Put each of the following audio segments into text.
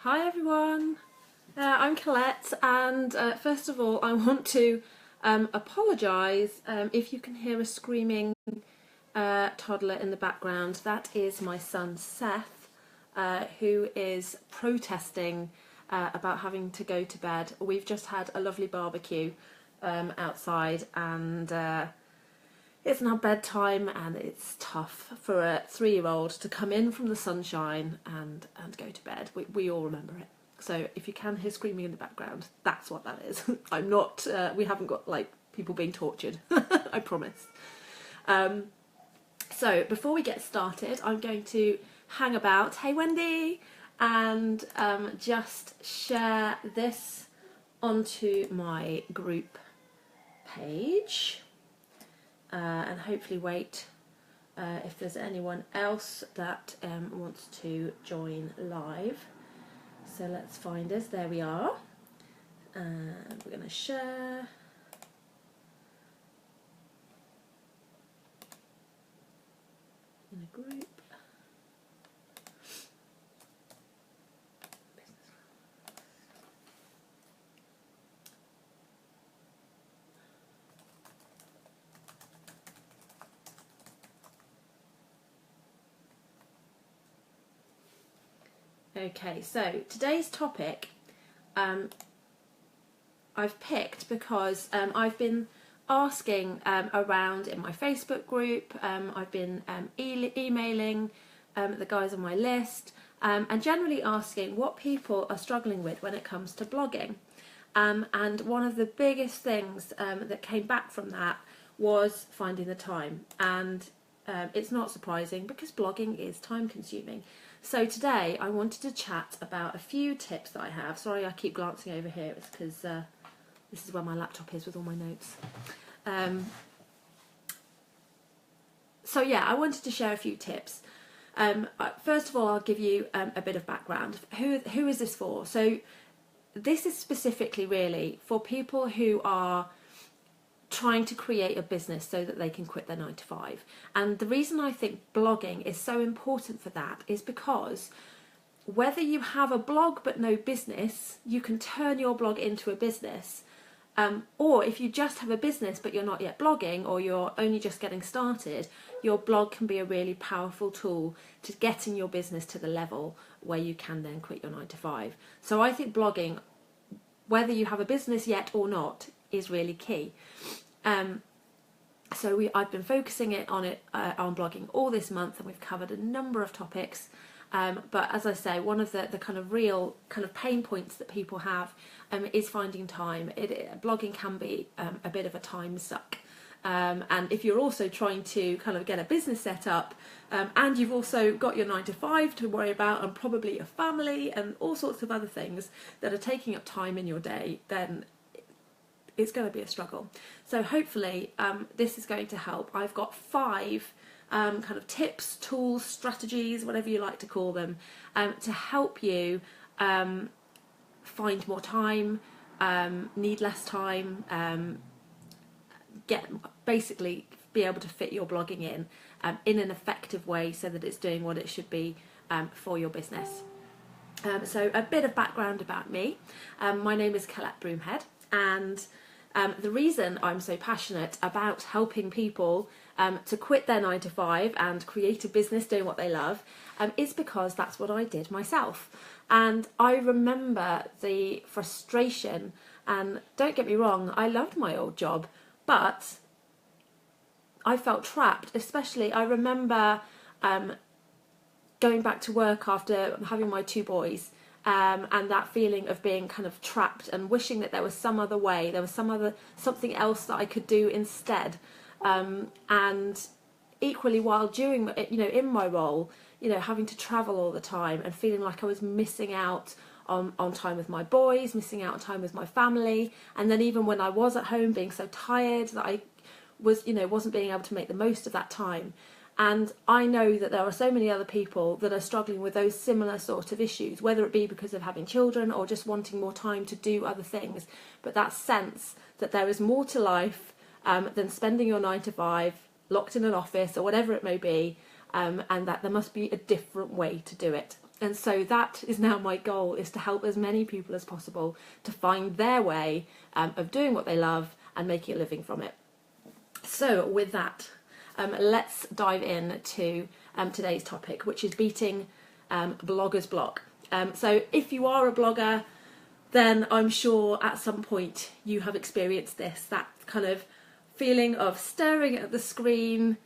Hi everyone, I'm Colette, and first of all I want to apologise if you can hear a screaming toddler in the background. That is my son Seth, who is protesting about having to go to bed. We've just had a lovely barbecue outside, and it's now bedtime, and it's tough for a 3-year-old to come in from the sunshine and go to bed. We all remember it. So if you can hear screaming in the background, that's what that is. I'm not, we haven't got like people being tortured, I promise. So before we get started, I'm going to hang about, hey Wendy, and just share this onto my group page. And hopefully wait if there's anyone else that wants to join live. So let's find us. There we are. And we're going to share. In a group. Okay, so today's topic I've picked because I've been asking around in my Facebook group, I've been emailing the guys on my list, and generally asking what people are struggling with when it comes to blogging. And one of the biggest things that came back from that was finding the time. And it's not surprising because blogging is time consuming. So today I wanted to chat about a few tips that I have. Sorry I keep glancing over here, it's because this is where my laptop is with all my notes. So yeah, I wanted to share a few tips. First of all, I'll give you a bit of background. Who is this for? So this is specifically really for people who are trying to create a business so that they can quit their 9-to-5. And the reason I think blogging is so important for that is because whether you have a blog but no business, you can turn your blog into a business. Or if you just have a business but you're not yet blogging, or you're only just getting started, your blog can be a really powerful tool to getting your business to the level where you can then quit your 9-to-5. So I think blogging, whether you have a business yet or not, is really key. So I've been focusing on blogging all this month, and we've covered a number of topics. But as I say, one of the kind of real kind of pain points that people have is finding time. Blogging can be a bit of a time suck. And if you're also trying to kind of get a business set up, and you've also got your 9-to-5 to worry about, and probably a family and all sorts of other things that are taking up time in your day, then it's going to be a struggle. So hopefully this is going to help. I've got 5 kind of tips, tools, strategies, whatever you like to call them, to help you find more time, need less time, basically be able to fit your blogging in an effective way so that it's doing what it should be for your business. So a bit of background about me. My name is Colette Broomhead, and the reason I'm so passionate about helping people to quit their 9-to-5 and create a business doing what they love is because that's what I did myself. And I remember the frustration, and don't get me wrong, I loved my old job, but I felt trapped. Especially I remember going back to work after having my 2 boys, and that feeling of being kind of trapped and wishing that there was some other way, there was something else that I could do instead. And equally, while doing, in my role, having to travel all the time and feeling like I was missing out on time with my boys, missing out on time with my family, and then even when I was at home being so tired that I wasn't being able to make the most of that time. And I know that there are so many other people that are struggling with those similar sort of issues, whether it be because of having children or just wanting more time to do other things. But that sense that there is more to life than spending your 9-to-5 locked in an office or whatever it may be, and that there must be a different way to do it. And so that is now my goal, is to help as many people as possible to find their way of doing what they love and making a living from it. So with that, let's dive in to today's topic, which is beating blogger's block. So if you are a blogger, then I'm sure at some point you have experienced this, that kind of feeling of staring at the screen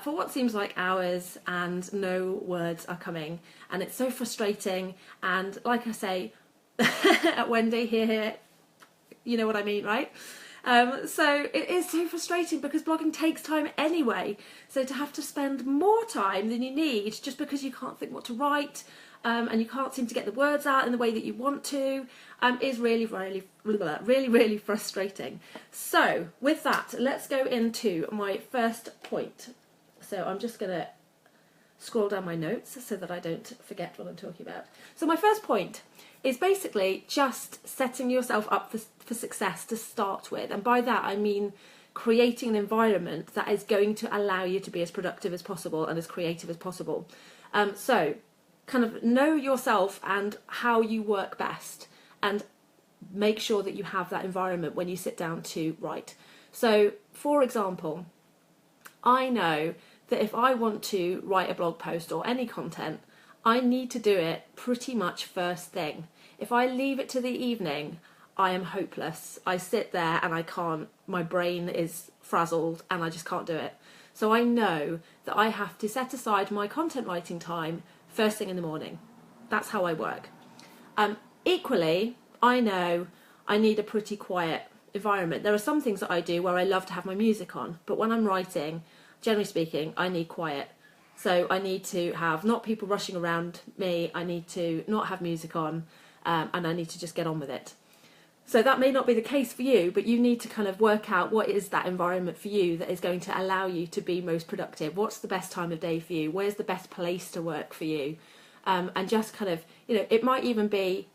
for what seems like hours and no words are coming. And it's so frustrating. And like I say, at Wendy, here, you know what I mean, right? So it is so frustrating because blogging takes time anyway. So to have to spend more time than you need just because you can't think what to write and you can't seem to get the words out in the way that you want to is really, really frustrating. So with that, let's go into my first point. So I'm just going to scroll down my notes so that I don't forget what I'm talking about. So my first point is basically just setting yourself up for success to start with. And by that, I mean creating an environment that is going to allow you to be as productive as possible and as creative as possible. So kind of know yourself and how you work best, and make sure that you have that environment when you sit down to write. So, for example, I know that if I want to write a blog post or any content, I need to do it pretty much first thing. If I leave it to the evening, I am hopeless. I sit there and I can't, my brain is frazzled and I just can't do it. So I know that I have to set aside my content writing time first thing in the morning. That's how I work. Equally, I know I need a pretty quiet environment. There are some things that I do where I love to have my music on, but when I'm writing, generally speaking, I need quiet. So I need to have not people rushing around me, I need to not have music on, and I need to just get on with it. So that may not be the case for you, but you need to kind of work out what is that environment for you that is going to allow you to be most productive. What's the best time of day for you? Where's the best place to work for you? And just kind of, you know, it might even be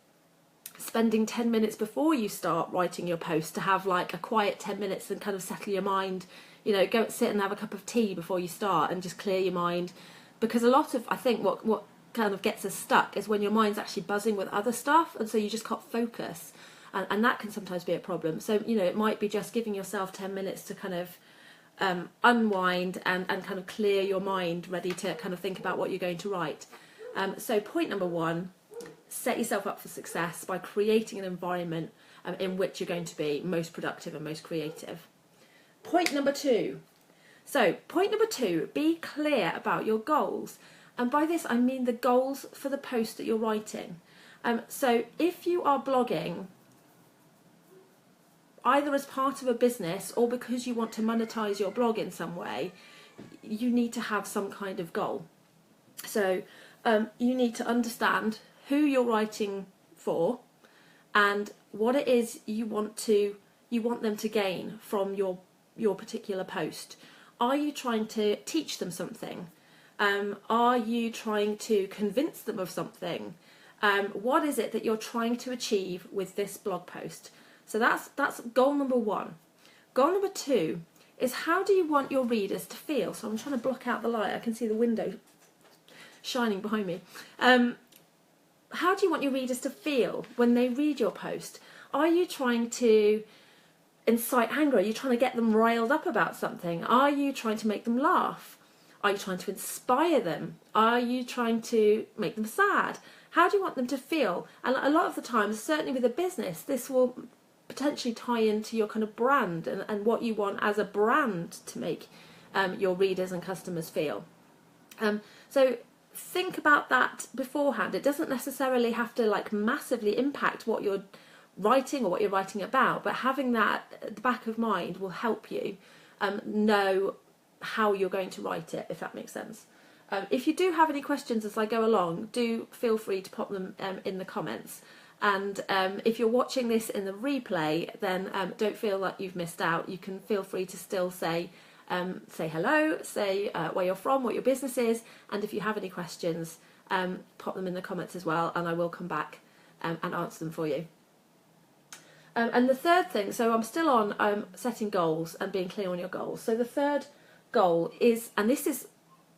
spending 10 minutes before you start writing your post to have like a quiet 10 minutes and kind of settle your mind. You know, go sit and have a cup of tea before you start and just clear your mind. Because a lot of, I think, what kind of gets us stuck is when your mind's actually buzzing with other stuff, and so you just can't focus. And that can sometimes be a problem. So, you know, it might be just giving yourself 10 minutes to kind of unwind and kind of clear your mind, ready to kind of think about what you're going to write. So point number one, set yourself up for success by creating an environment in which you're going to be most productive and most creative. Point number two. So point number two, be clear about your goals. And by this, I mean the goals for the post that you're writing. So if you are blogging, either as part of a business or because you want to monetize your blog in some way, you need to have some kind of goal. So you need to understand who you're writing for and what it is you want them to gain from your particular post. Are you trying to teach them something? Are you trying to convince them of something? What is it that you're trying to achieve with this blog post? So that's goal number one. Goal number two is, how do you want your readers to feel? So I'm trying to block out the light. I can see the window shining behind me. How do you want your readers to feel when they read your post? Are you trying to incite anger? Are you trying to get them riled up about something? Are you trying to make them laugh? Are you trying to inspire them? Are you trying to make them sad? How do you want them to feel? And a lot of the times, certainly with a business, this will potentially tie into your kind of brand and what you want as a brand to make your readers and customers feel. So think about that beforehand. It doesn't necessarily have to like massively impact what you're writing or what you're writing about, but having that at the back of mind will help you know how you're going to write it, if that makes sense. If you do have any questions as I go along, do feel free to pop them in the comments. And if you're watching this in the replay, then don't feel like you've missed out. You can feel free to still say hello, say where you're from, what your business is, and if you have any questions, pop them in the comments as well, and I will come back and answer them for you. And the third thing, so I'm still on setting goals and being clear on your goals. So the third goal is, and this is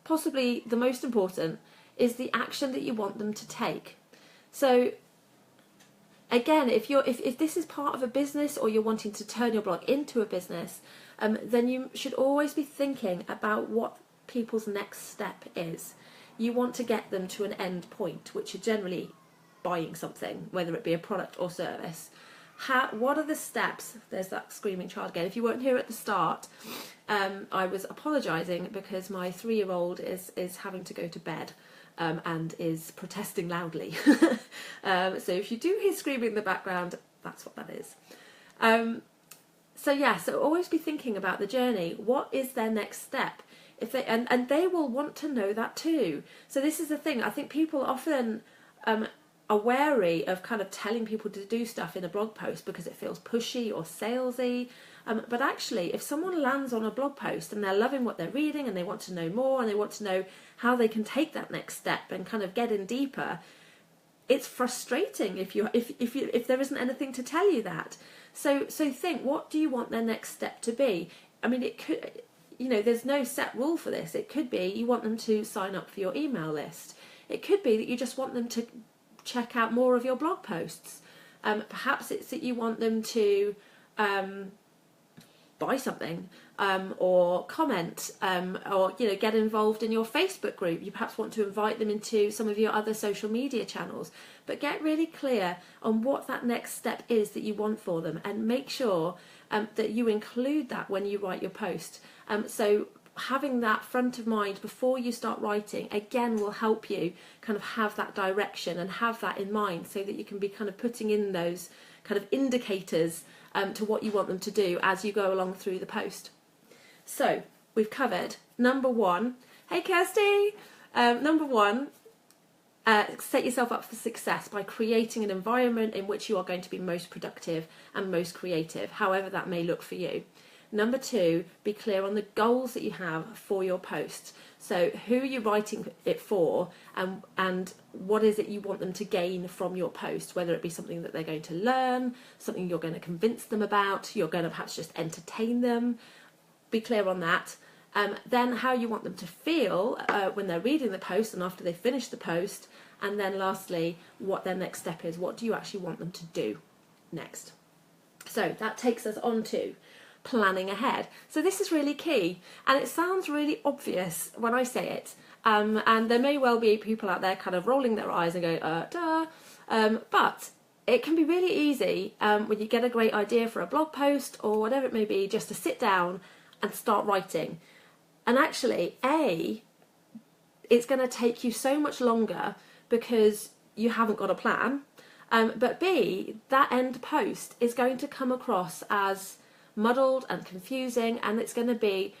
possibly the most important, is the action that you want them to take. So again, if this is part of a business, or you're wanting to turn your blog into a business, then you should always be thinking about what people's next step is. You want to get them to an end point, which are generally buying something, whether it be a product or service. What are the steps? There's that screaming child again. If you weren't here at the start, I was apologising because my 3-year-old is having to go to bed. And is protesting loudly. So if you do hear screaming in the background, that's what that is. So always be thinking about the journey. What is their next step? If they and they will want to know that too. So this is the thing. I think people often are wary of kind of telling people to do stuff in a blog post because it feels pushy or salesy. But actually, if someone lands on a blog post and they're loving what they're reading and they want to know more and they want to know how they can take that next step and kind of get in deeper, it's frustrating if there isn't anything to tell you that. So think, what do you want their next step to be? I mean, it could, there's no set rule for this. It could be you want them to sign up for your email list. It could be that you just want them to check out more of your blog posts. Perhaps it's that you want them to buy something, or comment, or get involved in your Facebook group. You perhaps want to invite them into some of your other social media channels, but get really clear on what that next step is that you want for them, and make sure that you include that when you write your post. So having that front of mind before you start writing again will help you kind of have that direction and have that in mind, so that you can be kind of putting in those kind of indicators to what you want them to do as you go along through the post. So we've covered number 1. Hey Kirsty! Number 1, set yourself up for success by creating an environment in which you are going to be most productive and most creative, however that may look for you. Number 2, be clear on the goals that you have for your posts. So who are you writing it for, and what is it you want them to gain from your post, whether it be something that they're going to learn, something you're going to convince them about, you're going to perhaps just entertain them. Be clear on that. Then how you want them to feel when they're reading the post and after they finish the post. And then lastly, what their next step is. What do you actually want them to do next? So that takes us on to planning ahead. So this is really key, and it sounds really obvious when I say it, and there may well be people out there kind of rolling their eyes and going, duh, but it can be really easy when you get a great idea for a blog post or whatever it may be, just to sit down and start writing. And actually, it's going to take you so much longer because you haven't got a plan, but B, that end post is going to come across as muddled and confusing, and it's going to be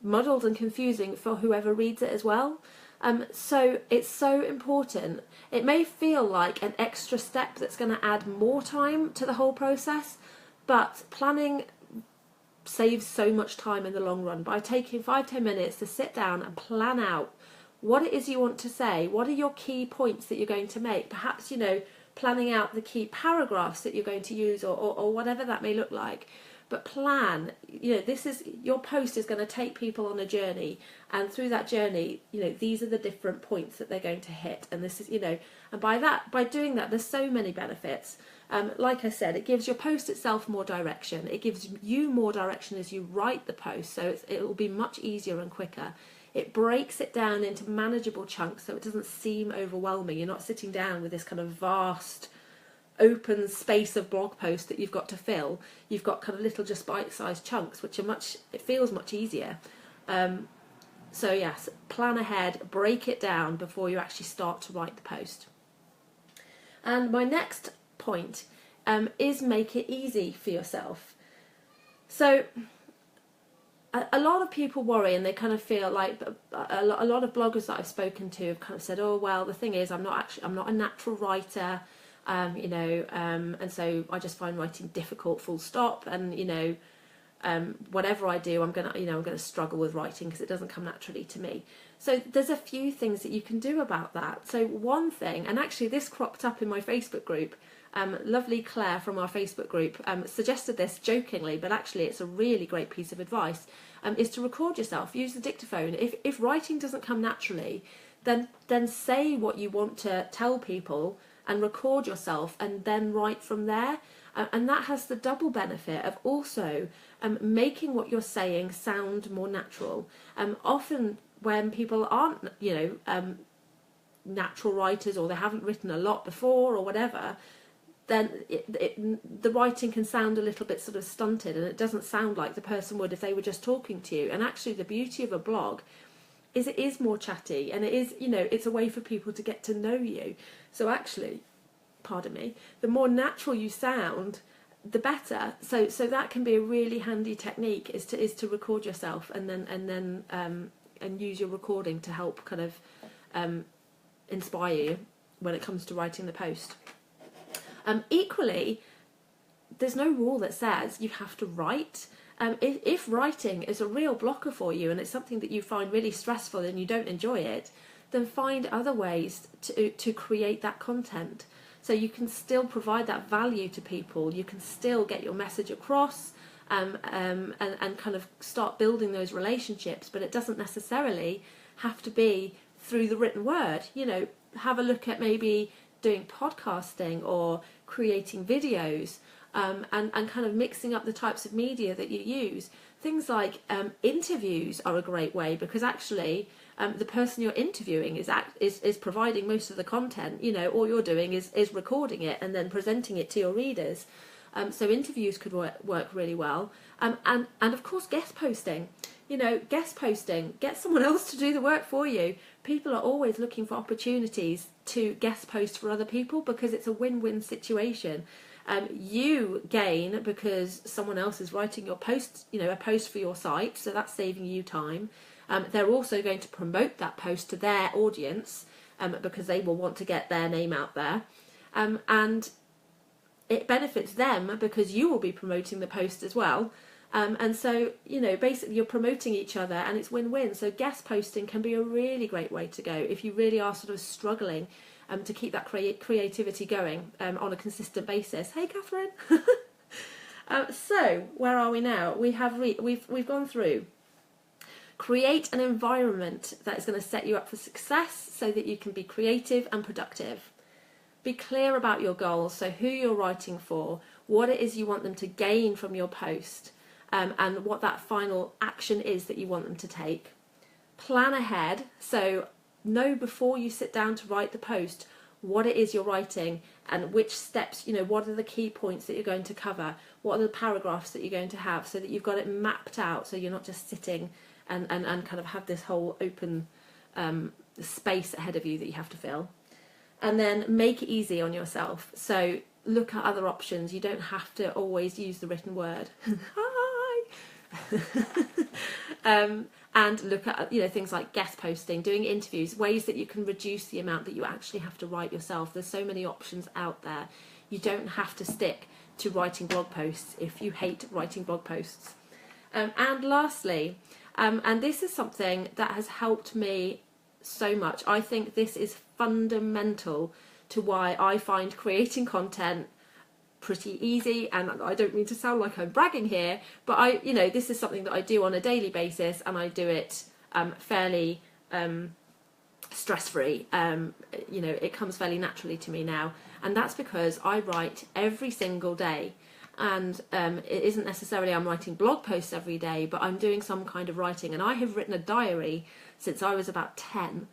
muddled and confusing for whoever reads it as well. So it's so important. It may feel like an extra step that's going to add more time to the whole process, but planning saves so much time in the long run by taking 5-10 minutes to sit down and plan out what it is you want to say. What are your key points that you're going to make? Perhaps, planning out the key paragraphs that you're going to use, or whatever that may look like. But plan, your post is going to take people on a journey, and through that journey, these are the different points that they're going to hit. And this is, and by doing that, there's so many benefits. Like I said, it gives your post itself more direction. It gives you more direction as you write the post, so it will be much easier and quicker. It breaks it down into manageable chunks so it doesn't seem overwhelming. You're not sitting down with this kind of vast open space of blog post that you've got to fill. You've got kind of little just bite-sized chunks, which are it feels much easier. So yes, plan ahead, break it down before you actually start to write the post. And my next point is make it easy for yourself. So a lot of people worry, and they kind of feel like a lot of bloggers that I've spoken to have kind of said, oh well, the thing is I'm not a natural writer, and so I just find writing difficult, full stop, and whatever I do, I'm gonna struggle with writing because it doesn't come naturally to me. So there's a few things that you can do about that. So one thing, and actually this cropped up in my Facebook group, lovely Claire from our Facebook group suggested this jokingly, but actually it's a really great piece of advice, is to record yourself. Use the dictaphone. If writing doesn't come naturally, then say what you want to tell people and record yourself and then write from there. And that has the double benefit of also making what you're saying sound more natural. Often when people aren't, natural writers, or they haven't written a lot before or whatever, then the writing can sound a little bit sort of stunted, and it doesn't sound like the person would if they were just talking to you. And actually the beauty of a blog is it is more chatty, and it is, it's a way for people to get to know you. So actually, pardon me, the more natural you sound, the better. So that can be a really handy technique, is to record yourself and then use your recording to help kind of inspire you when it comes to writing the post. Equally, there's no rule that says you have to write. If writing is a real blocker for you and it's something that you find really stressful and you don't enjoy it, then find other ways to create that content. So you can still provide that value to people, you can still get your message across, and kind of start building those relationships, but it doesn't necessarily have to be through the written word. Have a look at maybe doing podcasting or creating videos, and kind of mixing up the types of media that you use. Things like interviews are a great way, because actually the person you're interviewing is providing most of the content. All you're doing is recording it and then presenting it to your readers. So interviews could work really well. And of course guest posting. Guest posting, get someone else to do the work for you. People are always looking for opportunities to guest post for other people, because it's a win-win situation. You gain because someone else is writing your post, a post for your site, so that's saving you time. They're also going to promote that post to their audience, because they will want to get their name out there. And it benefits them because you will be promoting the post as well. And so, basically you're promoting each other, and it's win-win. So guest posting can be a really great way to go if you really are sort of struggling to keep that creativity going on a consistent basis. Hey, Catherine. So where are we now? We've gone through. Create an environment that is going to set you up for success so that you can be creative and productive. Be clear about your goals, so who you're writing for, what it is you want them to gain from your post, and what that final action is that you want them to take. Plan ahead, so know before you sit down to write the post what it is you're writing and which steps, what are the key points that you're going to cover, what are the paragraphs that you're going to have, so that you've got it mapped out, so you're not just sitting and kind of have this whole open space ahead of you that you have to fill. And then make it easy on yourself. So look at other options. You don't have to always use the written word. Hi! And look at things like guest posting, doing interviews, ways that you can reduce the amount that you actually have to write yourself. There's so many options out there. You don't have to stick to writing blog posts if you hate writing blog posts. And lastly, and this is something that has helped me so much. I think this is fundamental to why I find creating content pretty easy, and I don't mean to sound like I'm bragging here, but this is something that I do on a daily basis, and I do it fairly stress-free. It comes fairly naturally to me now, and that's because I write every single day. And it isn't necessarily I'm writing blog posts every day, but I'm doing some kind of writing, and I have written a diary since I was about 10.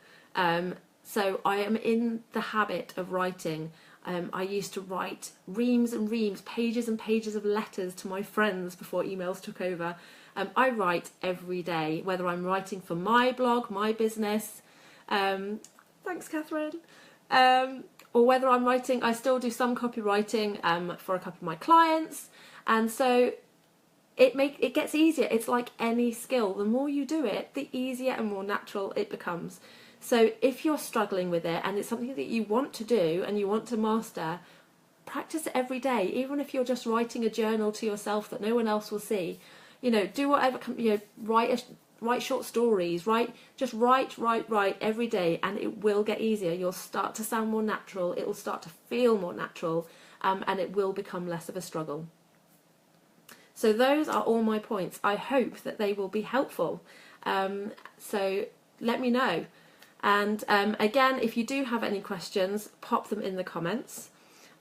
So I am in the habit of writing. I used to write reams and reams, pages and pages of letters to my friends before emails took over. I write every day, whether I'm writing for my blog, my business. Thanks, Catherine. Or whether I'm writing, I still do some copywriting for a couple of my clients. And so it gets easier. It's like any skill. The more you do it, the easier and more natural it becomes. So if you're struggling with it and it's something that you want to do and you want to master, practice it every day. Even if you're just writing a journal to yourself that no one else will see, do whatever, write short stories, write every day, and it will get easier. You'll start to sound more natural, it will start to feel more natural, and it will become less of a struggle. So those are all my points. I hope that they will be helpful. So let me know. And again, if you do have any questions, pop them in the comments.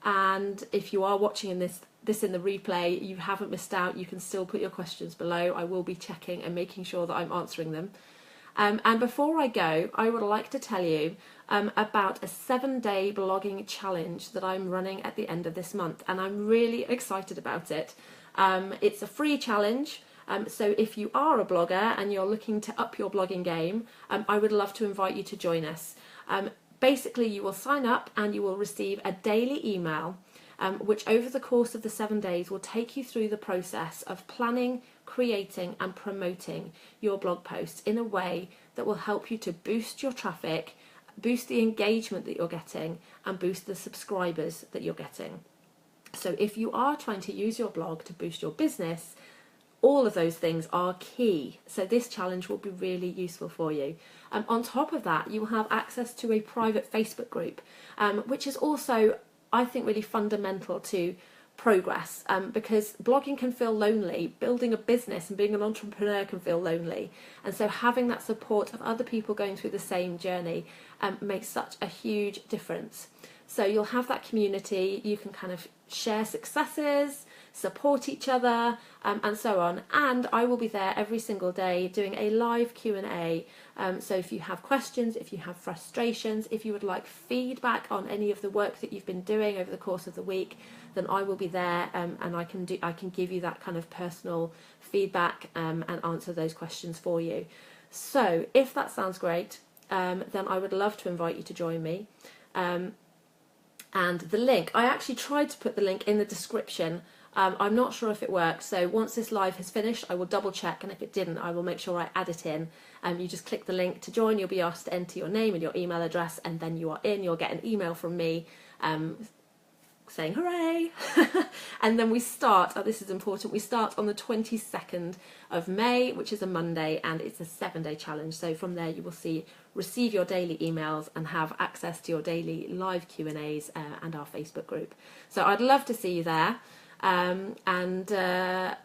And if you are watching this in the replay, you haven't missed out. You can still put your questions below. I will be checking and making sure that I'm answering them. And before I go, I would like to tell you about a 7-day blogging challenge that I'm running at the end of this month, and I'm really excited about it. It's a free challenge, so if you are a blogger and you're looking to up your blogging game, I would love to invite you to join us. Basically, you will sign up and you will receive a daily email which over the course of the 7 days will take you through the process of planning, creating and promoting your blog posts in a way that will help you to boost your traffic, boost the engagement that you're getting and boost the subscribers that you're getting. So if you are trying to use your blog to boost your business, all of those things are key. So this challenge will be really useful for you. On top of that, you will have access to a private Facebook group, which is also, I think, really fundamental to progress, because blogging can feel lonely, building a business and being an entrepreneur can feel lonely, and so having that support of other people going through the same journey makes such a huge difference. So you'll have that community, you can kind of share successes, support each other, and so on. And I will be there every single day doing a live Q&A. So if you have questions, if you have frustrations, if you would like feedback on any of the work that you've been doing over the course of the week, then I will be there, and I can give you that kind of personal feedback and answer those questions for you. So if that sounds great, then I would love to invite you to join me. And the link, I actually tried to put the link in the description. I'm not sure if it worked, so once this live has finished I will double check, and if it didn't I will make sure I add it in. You just click the link to join, you'll be asked to enter your name and your email address, and then you are in. You'll get an email from me saying hooray. And then we start, this is important, we start on the 22nd of May, which is a Monday, and it's a 7-day challenge. So from there you will receive your daily emails and have access to your daily live Q&As and our Facebook group. So I'd love to see you there, and I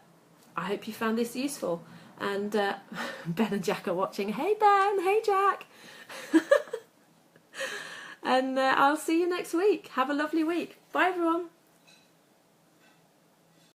hope you found this useful. And Ben and Jack are watching. Hey Ben, hey Jack. And I'll see you next week. Have a lovely week. Bye everyone.